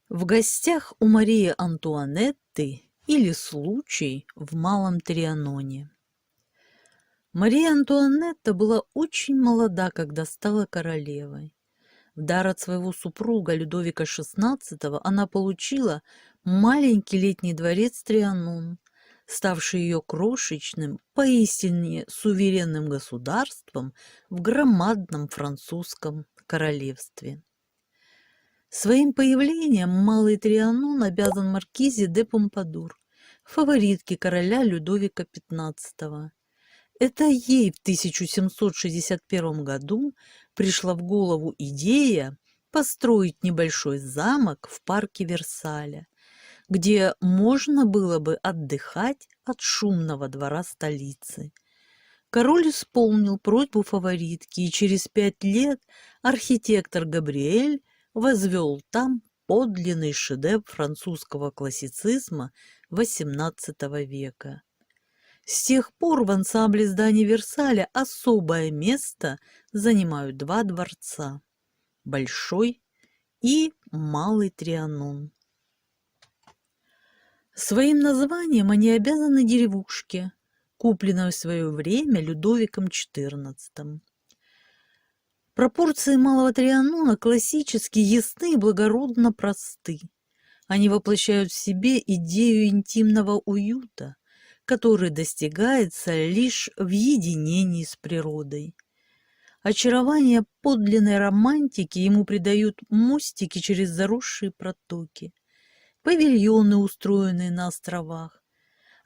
В гостях у Марии Антуанетты или случай в Малом Трианоне. Мария Антуанетта была очень молода, когда стала королевой. В дар от своего супруга Людовика XVI она получила маленький летний дворец Трианон, ставший ее крошечным, поистине суверенным государством в громадном французском королевстве. Своим появлением Малый Трианон обязан маркизе де Помпадур, фаворитке короля Людовика XV. Это ей в 1761 году пришла в голову идея построить небольшой замок в парке Версаля, где можно было бы отдыхать от шумного двора столицы. Король исполнил просьбу фаворитки, и через 5 лет архитектор Габриэль возвел там подлинный шедевр французского классицизма XVIII века. С тех пор в ансамбле зданий Версаля особое место занимают два дворца – Большой и Малый Трианон. Своим названием они обязаны деревушке, купленной в свое время Людовиком XIV. Пропорции Малого Трианона классически ясны и благородно просты. Они воплощают в себе идею интимного уюта, который достигается лишь в единении с природой. Очарование подлинной романтики ему придают мостики через заросшие протоки, павильоны, устроенные на островах,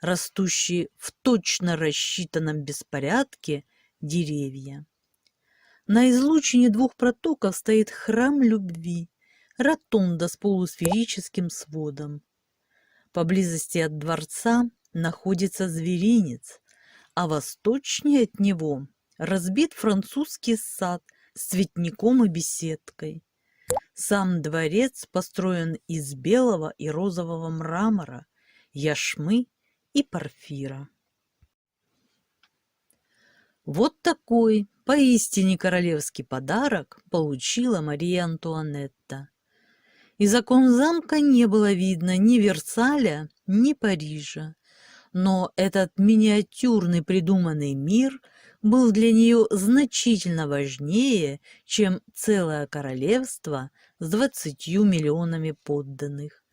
растущие в точно рассчитанном беспорядке деревья. На излучине двух протоков стоит храм любви, ротонда с полусферическим сводом. Поблизости от дворца находится зверинец, а восточнее от него разбит французский сад с цветником и беседкой. Сам дворец построен из белого и розового мрамора, яшмы и порфира. Вот такой поистине королевский подарок получила Мария Антуанетта. Из окон замка не было видно ни Версаля, ни Парижа, но этот миниатюрный придуманный мир был для нее значительно важнее, чем целое королевство с 20 миллионами подданных.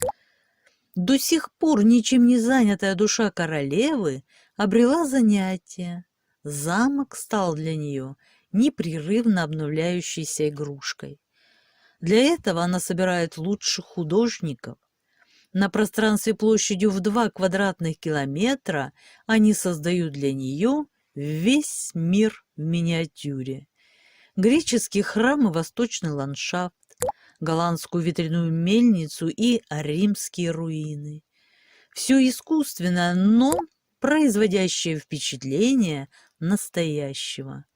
До сих пор ничем не занятая душа королевы обрела занятие. Замок стал для нее непрерывно обновляющейся игрушкой. Для этого она собирает лучших художников. На пространстве площадью в 2 квадратных километра они создают для нее весь мир в миниатюре. Греческие храмы, восточный ландшафт, голландскую ветряную мельницу и римские руины. Все искусственное, но производящее впечатление настоящего.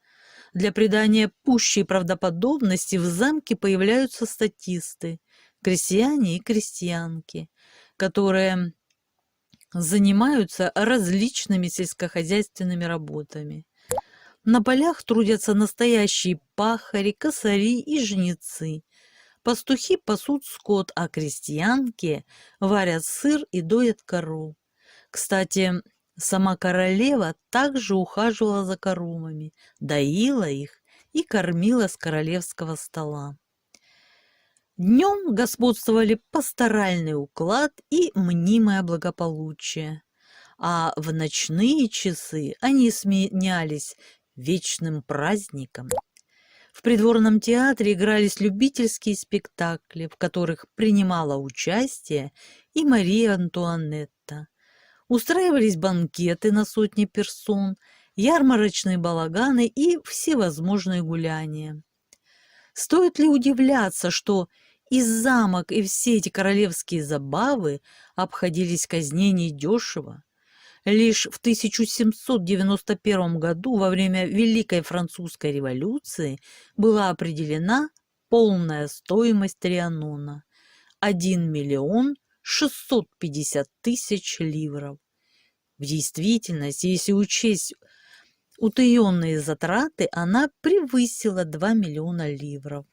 Для придания пущей правдоподобности в замке появляются статисты, крестьяне и крестьянки, которые занимаются различными сельскохозяйственными работами. На полях трудятся настоящие пахари, косари и жнецы. Пастухи пасут скот, а крестьянки варят сыр и доят коров. Кстати, сама королева также ухаживала за коровами, доила их и кормила с королевского стола. Днем господствовали пасторальный уклад и мнимое благополучие, а в ночные часы они сменялись вечным праздником. В придворном театре игрались любительские спектакли, в которых принимала участие и Мария Антуанетта. Устраивались банкеты на сотни персон, ярмарочные балаганы и всевозможные гуляния. Стоит ли удивляться, что и замок, и все эти королевские забавы обходились казне недешево? Лишь в 1791 году, во время Великой Французской революции, была определена полная стоимость Трианона – 1 миллион 650 тысяч ливров. В действительности, если учесть утаенные затраты, она превысила 2 миллиона ливров.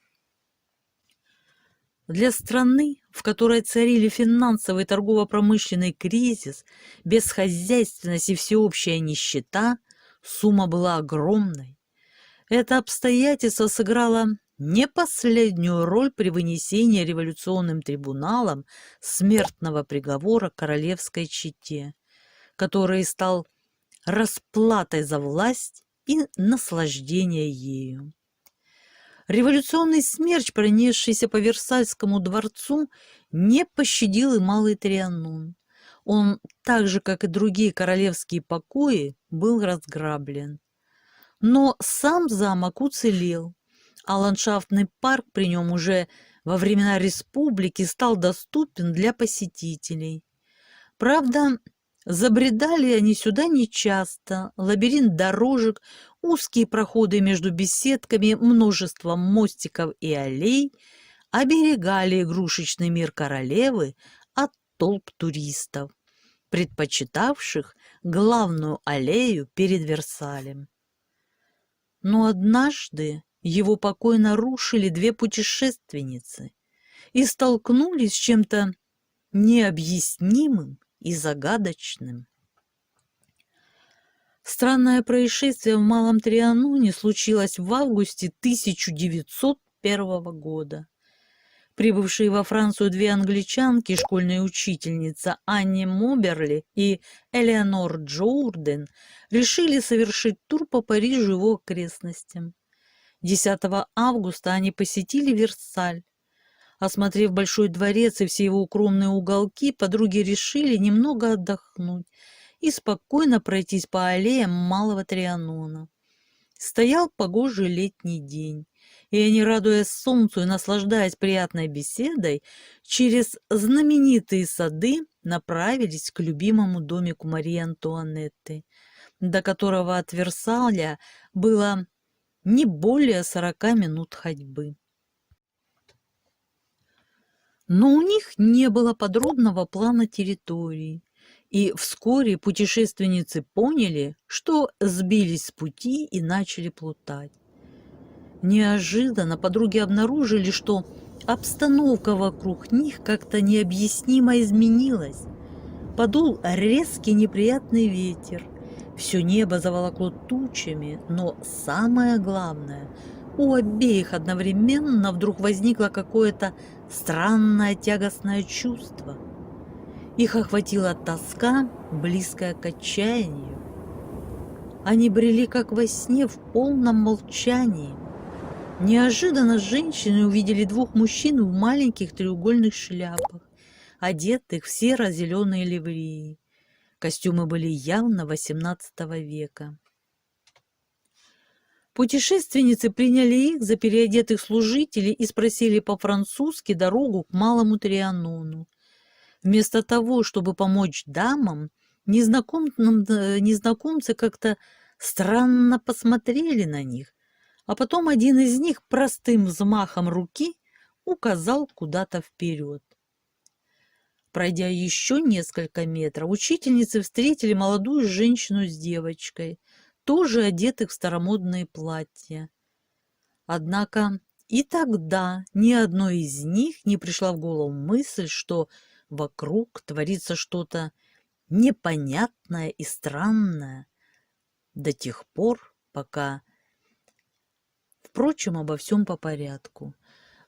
Для страны, в которой царили финансовый и торгово-промышленный кризис, бесхозяйственность и всеобщая нищета, сумма была огромной. Это обстоятельство сыграло не последнюю роль при вынесении революционным трибуналом смертного приговора королевской чете, который стал расплатой за власть и наслаждение ею. Революционный смерч, пронесшийся по Версальскому дворцу, не пощадил и Малый Трианон. Он, так же, как и другие королевские покои, был разграблен. Но сам замок уцелел, а ландшафтный парк при нем уже во времена республики стал доступен для посетителей. Правда, забредали они сюда нечасто. Лабиринт дорожек, узкие проходы между беседками, множество мостиков и аллей оберегали игрушечный мир королевы от толп туристов, предпочитавших главную аллею перед Версалем. Но однажды его покой нарушили две путешественницы и столкнулись с чем-то необъяснимым и загадочным. Странное происшествие в Малом Трианоне случилось в августе 1901 года. Прибывшие во Францию две англичанки, школьная учительница Анни Моберли и Элеонор Джоурден, решили совершить тур по Парижу и его окрестностям. 10 августа они посетили Версаль. Осмотрев Большой дворец и все его укромные уголки, подруги решили немного отдохнуть и спокойно пройтись по аллеям Малого Трианона. Стоял погожий летний день, и они, радуясь солнцу и наслаждаясь приятной беседой, через знаменитые сады направились к любимому домику Марии Антуанетты, до которого от Версаля было не более 40 минут ходьбы. Но у них не было подробного плана территории, и вскоре путешественницы поняли, что сбились с пути и начали плутать. Неожиданно подруги обнаружили, что обстановка вокруг них как-то необъяснимо изменилась. Подул резкий неприятный ветер. Все небо заволокло тучами, но самое главное, у обеих одновременно вдруг возникло какое-то странное тягостное чувство. Их охватила тоска, близкая к отчаянию. Они брели как во сне в полном молчании. Неожиданно женщины увидели двух мужчин в маленьких треугольных шляпах, одетых в серо-зеленые ливреи. Костюмы были явно XVIII века. Путешественницы приняли их за переодетых служителей и спросили по-французски дорогу к Малому Трианону. Вместо того, чтобы помочь дамам, незнакомцы как-то странно посмотрели на них, а потом один из них простым взмахом руки указал куда-то вперед. Пройдя еще несколько метров, учительницы встретили молодую женщину с девочкой, тоже одетых в старомодные платья. Однако и тогда ни одной из них не пришла в голову мысль, что вокруг творится что-то непонятное и странное до тех пор, пока... Впрочем, обо всем по порядку.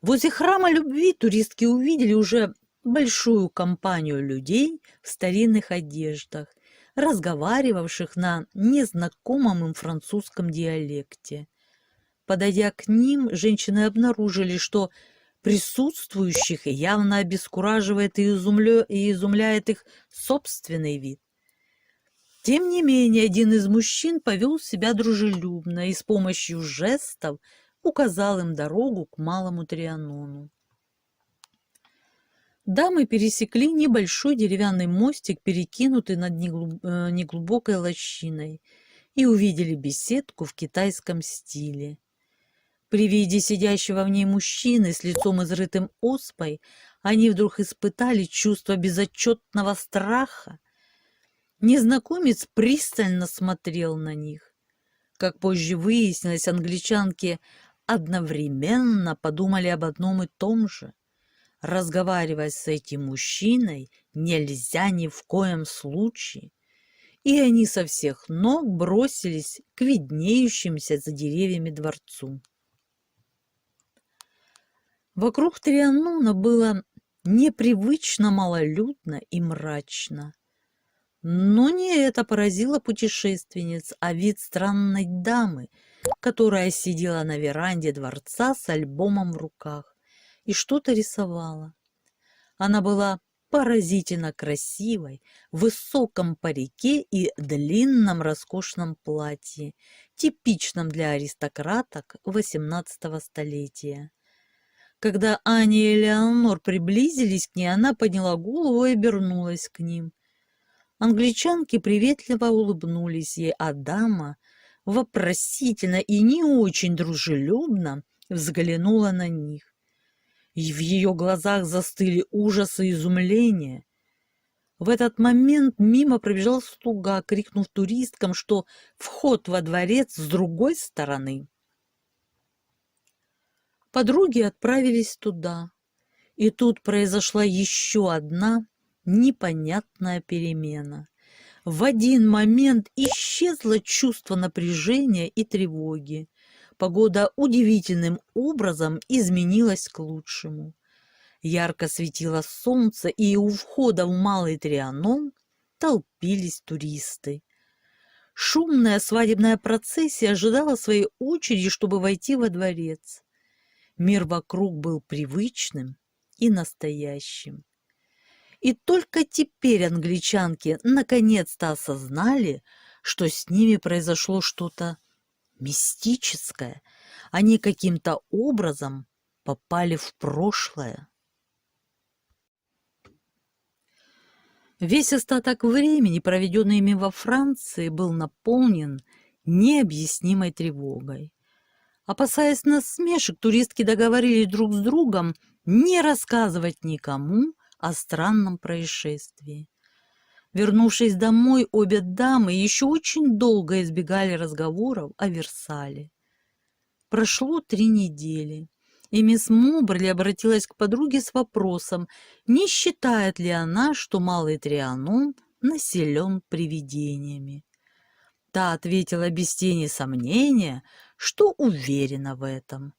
Возле храма любви туристки увидели уже большую компанию людей в старинных одеждах, разговаривавших на незнакомом им французском диалекте. Подойдя к ним, женщины обнаружили, что присутствующих явно обескураживает и изумляет их собственный вид. Тем не менее, один из мужчин повел себя дружелюбно и с помощью жестов указал им дорогу к Малому Трианону. Дамы пересекли небольшой деревянный мостик, перекинутый над неглубокой лощиной, и увидели беседку в китайском стиле. При виде сидящего в ней мужчины с лицом изрытым оспой, они вдруг испытали чувство безотчетного страха. Незнакомец пристально смотрел на них. Как позже выяснилось, англичанки одновременно подумали об одном и том же. разговаривать с этим мужчиной нельзя ни в коем случае. И они со всех ног бросились к виднеющимся за деревьями дворцу. Вокруг Трианона было непривычно малолюдно и мрачно. Но не это поразило путешественниц, а вид странной дамы, которая сидела на веранде дворца с альбомом в руках и что-то рисовала. Она была поразительно красивой, в высоком парике и длинном роскошном платье, типичном для аристократок XVIII столетия. Когда Аня и Элеонор приблизились к ней, она подняла голову и обернулась к ним. Англичанки приветливо улыбнулись ей, а дама вопросительно и не очень дружелюбно взглянула на них. И в ее глазах застыли ужас и изумление. В этот момент мимо пробежал слуга, крикнув туристкам, что вход во дворец с другой стороны. Подруги отправились туда, и тут произошла еще одна непонятная перемена. В один момент исчезло чувство напряжения и тревоги. Погода удивительным образом изменилась к лучшему. Ярко светило солнце, и у входа в Малый Трианон толпились туристы. Шумная свадебная процессия ожидала своей очереди, чтобы войти во дворец. Мир вокруг был привычным и настоящим. И только теперь англичанки наконец-то осознали, что с ними произошло что-то мистическое. Они каким-то образом попали в прошлое. Весь остаток времени, проведенный ими во Франции, был наполнен необъяснимой тревогой. Опасаясь насмешек, туристки договорились друг с другом не рассказывать никому о странном происшествии. Вернувшись домой, обе дамы еще очень долго избегали разговоров о Версале. Прошло 3 недели, и мисс Моберли обратилась к подруге с вопросом, не считает ли она, что Малый Трианон населен привидениями. Та ответила без тени сомнения, что уверена в этом.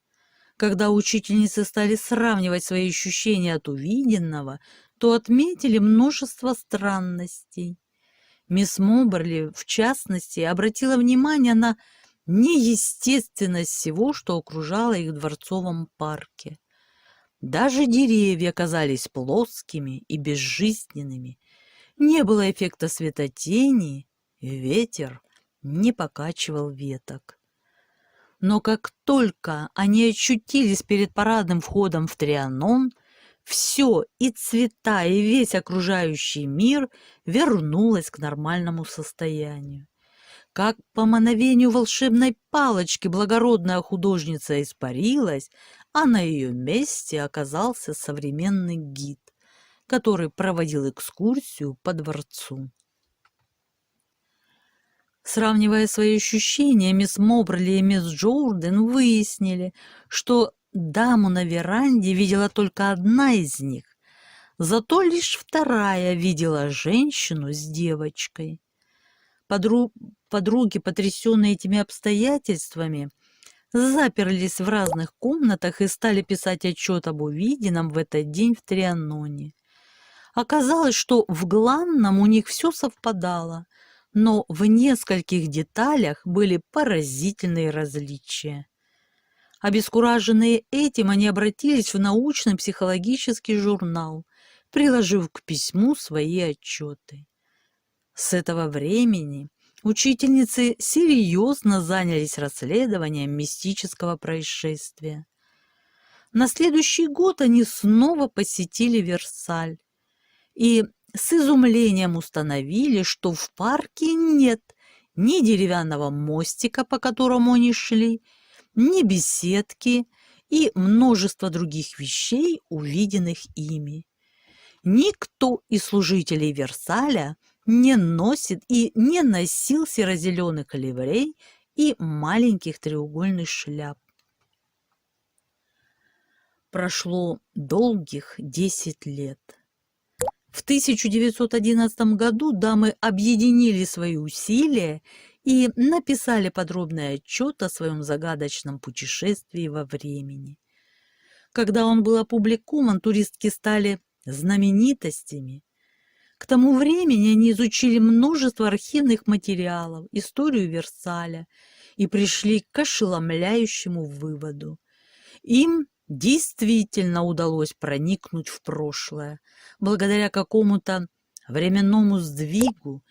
Когда учительницы стали сравнивать свои ощущения от увиденного, то отметили множество странностей. Мисс Моберли, в частности, обратила внимание на неестественность всего, что окружало их в дворцовом парке. Даже деревья казались плоскими и безжизненными. Не было эффекта светотени, и ветер не покачивал веток. Но как только они очутились перед парадным входом в Трианон, все, и цвета, и весь окружающий мир вернулось к нормальному состоянию. Как по мановению волшебной палочки благородная художница испарилась, а на ее месте оказался современный гид, который проводил экскурсию по дворцу. Сравнивая свои ощущения, мисс Моберли и мисс Джордан выяснили, что даму на веранде видела только одна из них, зато лишь вторая видела женщину с девочкой. Подруги, потрясенные этими обстоятельствами, заперлись в разных комнатах и стали писать отчет об увиденном в этот день в Трианоне. Оказалось, что в главном у них все совпадало, но в нескольких деталях были поразительные различия. Обескураженные этим, они обратились в научно-психологический журнал, приложив к письму свои отчеты. С этого времени учительницы серьезно занялись расследованием мистического происшествия. На следующий год они снова посетили Версаль и с изумлением установили, что в парке нет ни деревянного мостика, по которому они шли, ни беседки и множество других вещей, увиденных ими. Никто из служителей Версаля не носит и не носил серо-зеленых ливрей и маленьких треугольных шляп. Прошло долгих 10 лет. В 1911 году дамы объединили свои усилия и написали подробный отчет о своем загадочном путешествии во времени. Когда он был опубликован, туристки стали знаменитостями. К тому времени они изучили множество архивных материалов, историю Версаля и пришли к ошеломляющему выводу. Им действительно удалось проникнуть в прошлое, благодаря какому-то временному сдвигу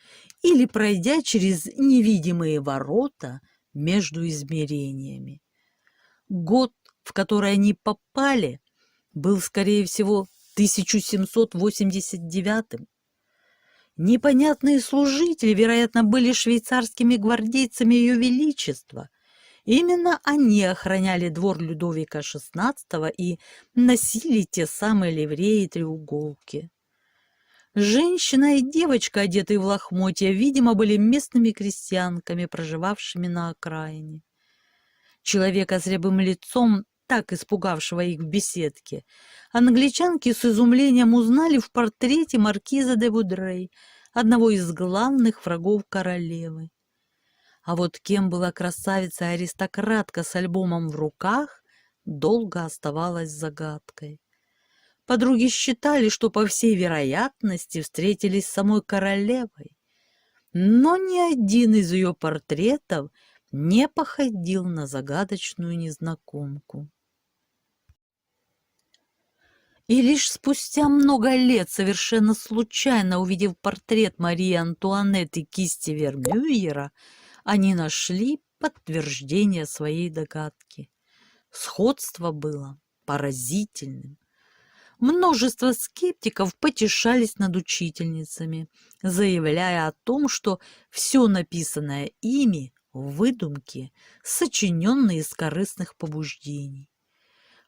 или пройдя через невидимые ворота между измерениями. Год, в который они попали, был, скорее всего, 1789. Непонятные служители, вероятно, были швейцарскими гвардейцами Ее Величества. Именно они охраняли двор Людовика XVI и носили те самые ливреи и треуголки. Женщина и девочка, одетые в лохмотья, видимо, были местными крестьянками, проживавшими на окраине. Человека с рябым лицом, так испугавшего их в беседке, англичанки с изумлением узнали в портрете маркиза де Вудрей, одного из главных врагов королевы. А вот кем была красавица-аристократка с альбомом в руках, долго оставалась загадкой. Подруги считали, что, по всей вероятности, встретились с самой королевой, но ни один из ее портретов не походил на загадочную незнакомку. И лишь спустя много лет, совершенно случайно увидев портрет Марии Антуанетты кисти Вермеера, они нашли подтверждение своей догадки. Сходство было поразительным. Множество скептиков потешались над учительницами, заявляя о том, что все написанное ими – выдумки, сочиненные из корыстных побуждений.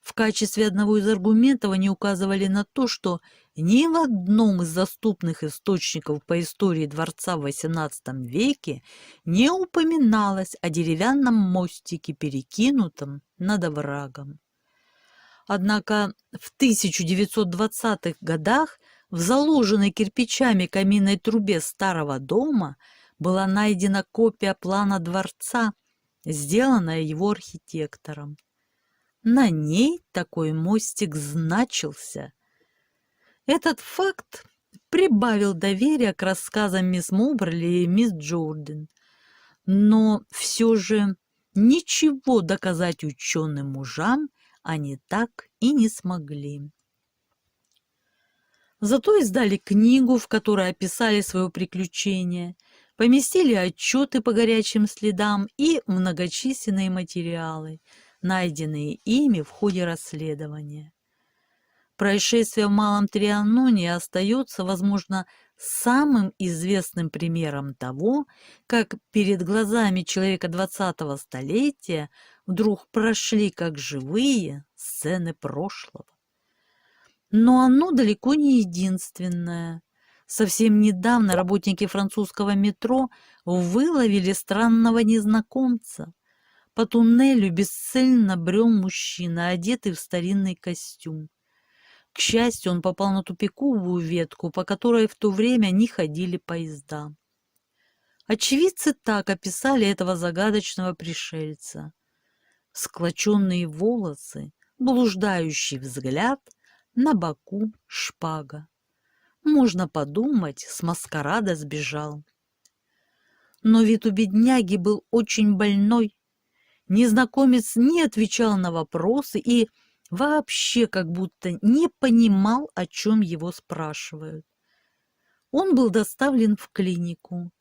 В качестве одного из аргументов они указывали на то, что ни в одном из доступных источников по истории дворца в XVIII веке не упоминалось о деревянном мостике, перекинутом над оврагом. Однако в 1920-х годах в заложенной кирпичами каминной трубе старого дома была найдена копия плана дворца, сделанная его архитектором. На ней такой мостик значился. Этот факт прибавил доверия к рассказам мисс Моберли и мисс Джордан, но все же ничего доказать ученым мужам они так и не смогли. Зато издали книгу, в которой описали свое приключение, поместили отчеты по горячим следам и многочисленные материалы, найденные ими в ходе расследования. Происшествие в Малом Трианоне остается, возможно, самым известным примером того, как перед глазами человека 20-го столетия вдруг прошли как живые сцены прошлого. Но оно далеко не единственное. Совсем недавно работники французского метро выловили странного незнакомца. По туннелю бесцельно брел мужчина, одетый в старинный костюм. К счастью, он попал на тупиковую ветку, по которой в то время не ходили поезда. Очевидцы так описали этого загадочного пришельца. Склоченные волосы, блуждающий взгляд, на боку шпага. Можно подумать, с маскарада сбежал. Но вид у бедняги был очень больной. Незнакомец не отвечал на вопросы и вообще как будто не понимал, о чем его спрашивают. Он был доставлен в клинику.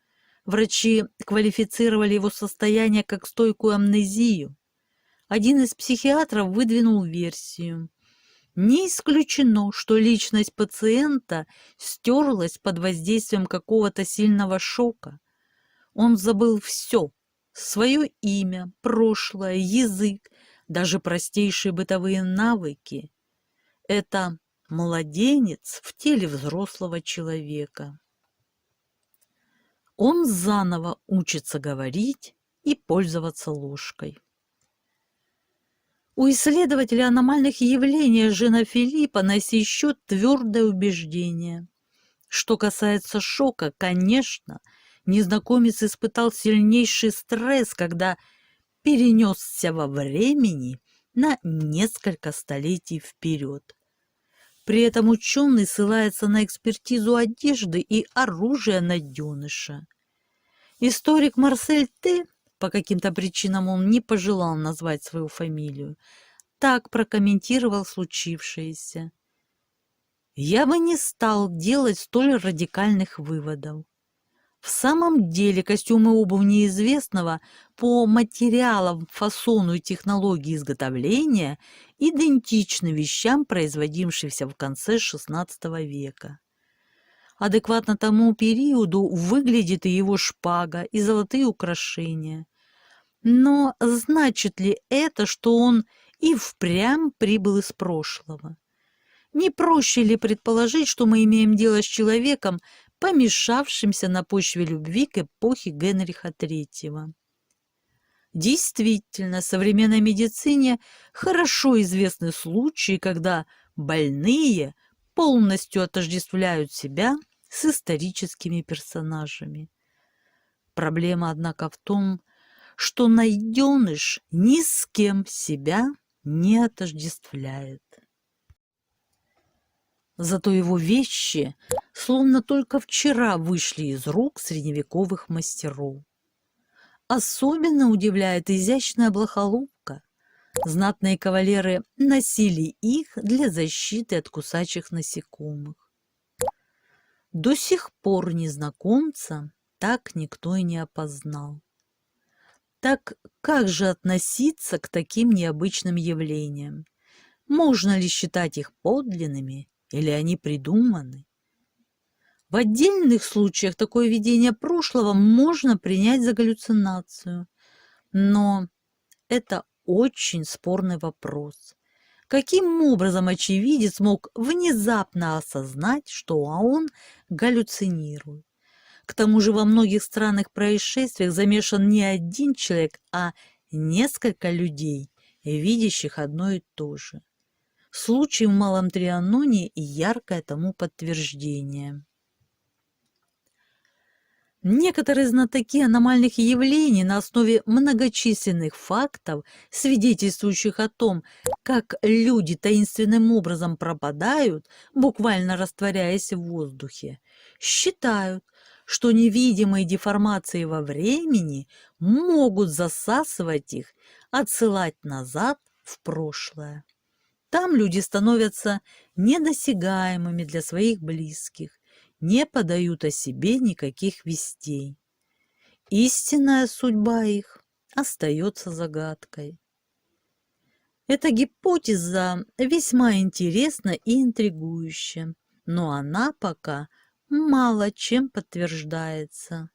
Врачи квалифицировали его состояние как стойкую амнезию. Один из психиатров выдвинул версию. Не исключено, что личность пациента стерлась под воздействием какого-то сильного шока. Он забыл все: свое имя, прошлое, язык, даже простейшие бытовые навыки. Это младенец в теле взрослого человека. Он заново учится говорить и пользоваться ложкой. У исследователя аномальных явлений Жена Филиппа на сей счет твердое убеждение. Что касается шока, конечно, незнакомец испытал сильнейший стресс, когда перенесся во времени на несколько столетий вперед. При этом ученый ссылается на экспертизу одежды и оружия найденыша. Историк Марсель Т., по каким-то причинам он не пожелал назвать свою фамилию, так прокомментировал случившееся. «Я бы не стал делать столь радикальных выводов. В самом деле костюмы и обувь неизвестного по материалам, фасону и технологии изготовления идентичны вещам, производившимся в конце XVI века. Адекватно тому периоду выглядит и его шпага, и золотые украшения. Но значит ли это, что он и впрямь прибыл из прошлого? Не проще ли предположить, что мы имеем дело с человеком, помешавшимся на почве любви к эпохе Генриха III? Действительно, современной медицине хорошо известны случаи, когда больные полностью отождествляют себя с историческими персонажами. Проблема, однако, в том, что найденыш ни с кем себя не отождествляет. Зато его вещи словно только вчера вышли из рук средневековых мастеров. Особенно удивляет изящная блохоловка. Знатные кавалеры носили их для защиты от кусачих насекомых. До сих пор незнакомца так никто и не опознал. Так как же относиться к таким необычным явлениям? Можно ли считать их подлинными или они придуманы? В отдельных случаях такое видение прошлого можно принять за галлюцинацию, но это очень спорный вопрос. Каким образом очевидец мог внезапно осознать, что он галлюцинирует? К тому же во многих странных происшествиях замешан не один человек, а несколько людей, видящих одно и то же. Случай в Малом Трианоне и яркое тому подтверждение. Некоторые знатоки аномальных явлений на основе многочисленных фактов, свидетельствующих о том, как люди таинственным образом пропадают, буквально растворяясь в воздухе, считают, что невидимые деформации во времени могут засасывать их, отсылать назад в прошлое. Там люди становятся недосягаемыми для своих близких, не подают о себе никаких вестей. Истинная судьба их остается загадкой. Эта гипотеза весьма интересна и интригующа, но она пока мало чем подтверждается.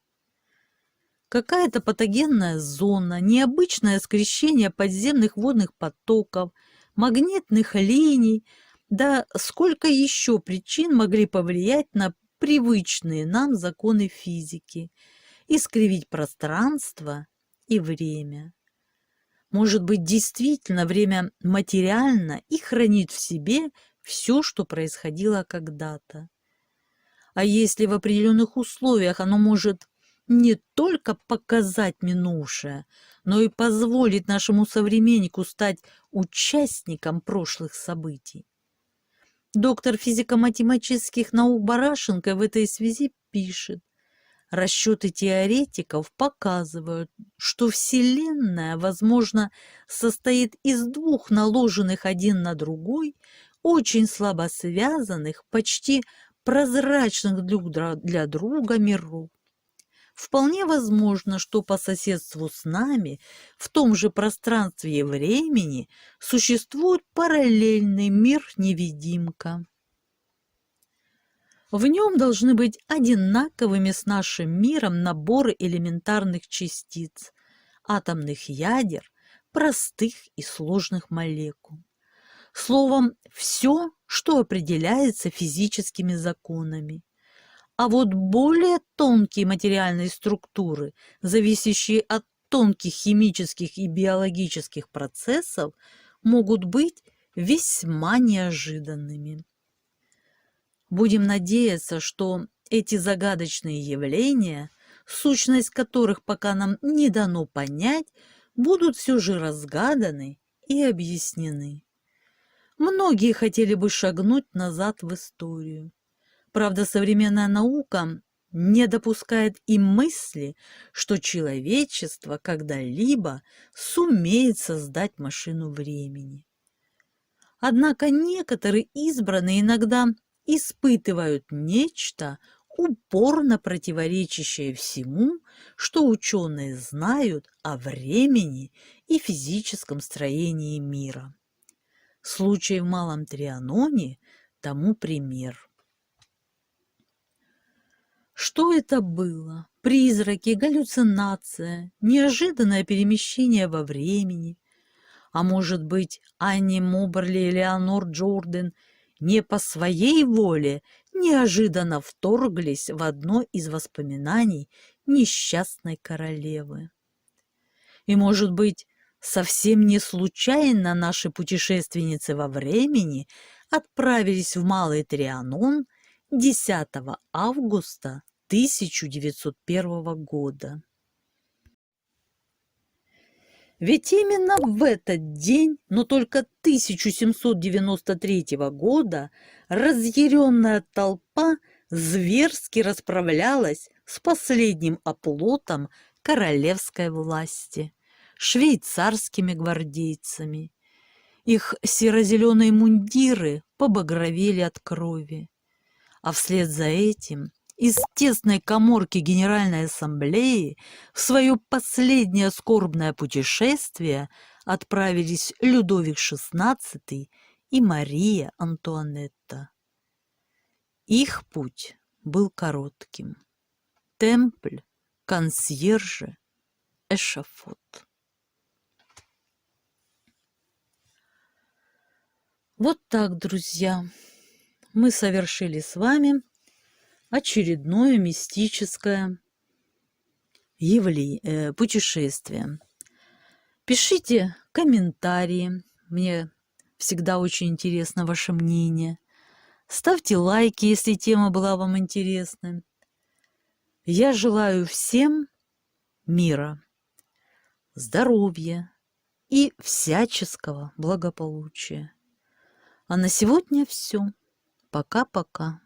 Какая-то патогенная зона, необычное скрещение подземных водных потоков, магнитных линий, да сколько еще причин могли повлиять на привычные нам законы физики, искривить пространство и время. Может быть, действительно время материально и хранит в себе все, что происходило когда-то. А если в определенных условиях оно может не только показать минувшее, но и позволить нашему современнику стать участником прошлых событий? Доктор физико-математических наук Барашенко в этой связи пишет: расчеты теоретиков показывают, что Вселенная, возможно, состоит из двух наложенных один на другой, очень слабо связанных, почти прозрачных друг для друга миров. Вполне возможно, что по соседству с нами, в том же пространстве и времени, существует параллельный мир-невидимка. В нем должны быть одинаковыми с нашим миром наборы элементарных частиц, атомных ядер, простых и сложных молекул. Словом, все, что определяется физическими законами. А вот более тонкие материальные структуры, зависящие от тонких химических и биологических процессов, могут быть весьма неожиданными. Будем надеяться, что эти загадочные явления, сущность которых пока нам не дано понять, будут все же разгаданы и объяснены. Многие хотели бы шагнуть назад в историю. Правда, современная наука не допускает и мысли, что человечество когда-либо сумеет создать машину времени. Однако некоторые избранные иногда испытывают нечто, упорно противоречащее всему, что ученые знают о времени и физическом строении мира. Случай в Малом Трианоне тому пример. Что это было? Призраки, галлюцинация, неожиданное перемещение во времени? А может быть, Анни Моберли и Леонор Джордан не по своей воле неожиданно вторглись в одно из воспоминаний несчастной королевы? И, может быть, совсем не случайно наши путешественницы во времени отправились в Малый Трианон 10 августа 1901 года. Ведь именно в этот день, но только 1793 года, разъяренная толпа зверски расправлялась с последним оплотом королевской власти, швейцарскими гвардейцами. Их серо-зеленые мундиры побагровели от крови, а вслед за этим из тесной каморки Генеральной Ассамблеи в свое последнее скорбное путешествие отправились Людовик XVI и Мария Антуанетта. Их путь был коротким. Темпль, консьержи, эшафот. Вот так, друзья, мы совершили с вами очередное мистическое путешествие. Пишите комментарии, мне всегда очень интересно ваше мнение. Ставьте лайки, если тема была вам интересна. Я желаю всем мира, здоровья и всяческого благополучия. А на сегодня все. Пока-пока.